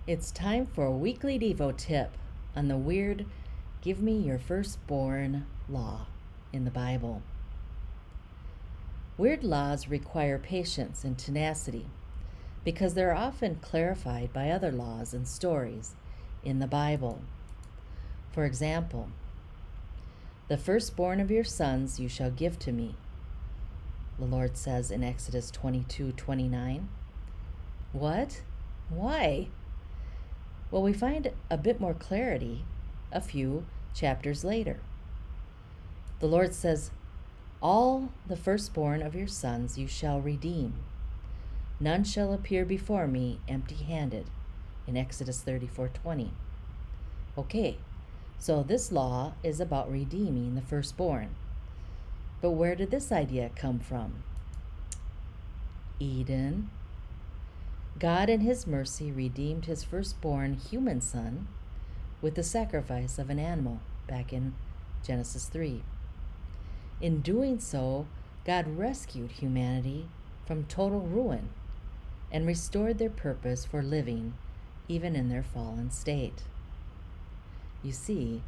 It's time for a weekly Devo tip on the weird Give Me Your Firstborn Law in the Bible. Weird laws require patience and tenacity because they're often clarified by other laws and stories in the Bible. For example, the firstborn of your sons you shall give to me, the Lord says in Exodus 22:29. What? Why? Well, we find a bit more clarity a few chapters later. The Lord says, all the firstborn of your sons you shall redeem. None shall appear before me empty-handed, in Exodus 34:20. Okay, so this law is about redeeming the firstborn. But where did this idea come from? Eden. God in his mercy redeemed his firstborn human son with the sacrifice of an animal back in Genesis 3. In doing so, God rescued humanity from total ruin and restored their purpose for living even in their fallen state. You see,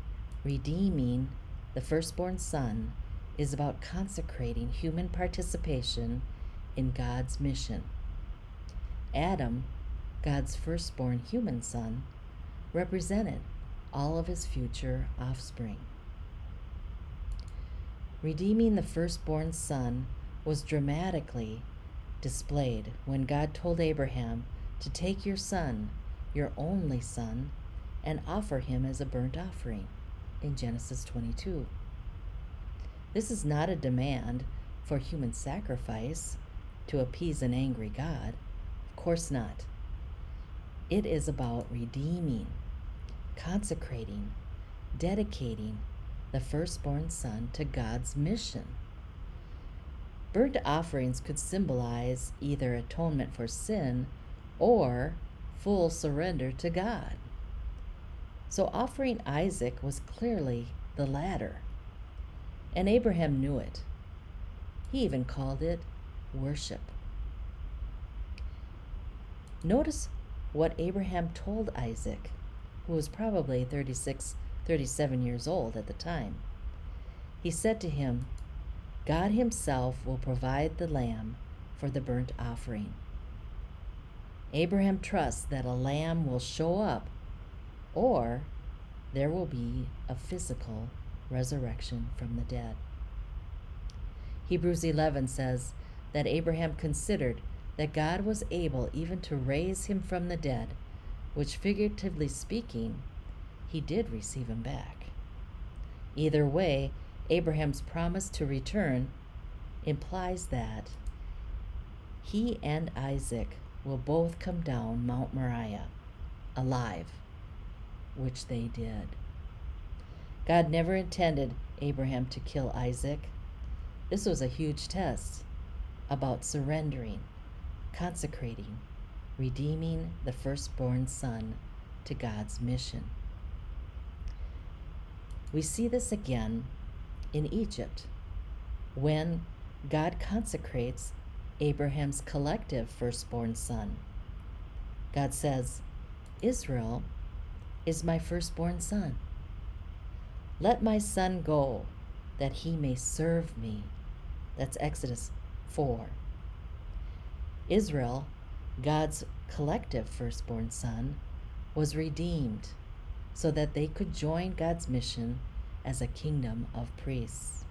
redeeming the firstborn son is about consecrating human participation in God's mission. Adam, God's firstborn human son, represented all of his future offspring. Redeeming the firstborn son was dramatically displayed when God told Abraham to take your son, your only son, and offer him as a burnt offering in Genesis 22. This is not a demand for human sacrifice to appease an angry God. Of course not. It is about redeeming, consecrating, dedicating the firstborn son to God's mission. Burnt offerings could symbolize either atonement for sin or full surrender to God. So offering Isaac was clearly the latter, and Abraham knew it. He even called it worship. Notice what Abraham told Isaac, who was probably 37 years old at the time. He said to him, God himself will provide the lamb for the burnt offering. Abraham trusts that a lamb will show up, or there will be a physical resurrection from the dead. Hebrews 11 says that Abraham considered that God was able even to raise him from the dead, which figuratively speaking, he did receive him back. Either way, Abraham's promise to return implies that he and Isaac will both come down Mount Moriah alive, which they did. God never intended Abraham to kill Isaac. This was a huge test about surrendering, consecrating, redeeming the firstborn son to God's mission. We see this again in Egypt when God consecrates Abraham's collective firstborn son. God says, Israel is my firstborn son. Let my son go that he may serve me. That's Exodus 4. Israel, God's collective firstborn son, was redeemed so that they could join God's mission as a kingdom of priests.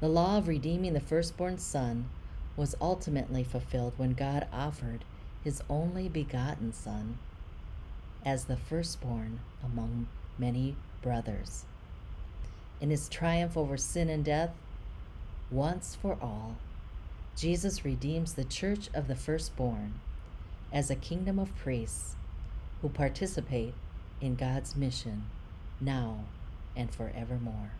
The law of redeeming the firstborn son was ultimately fulfilled when God offered his only begotten son as the firstborn among many brothers. In his triumph over sin and death, once for all, Jesus redeems the church of the firstborn as a kingdom of priests who participate in God's mission now and forevermore.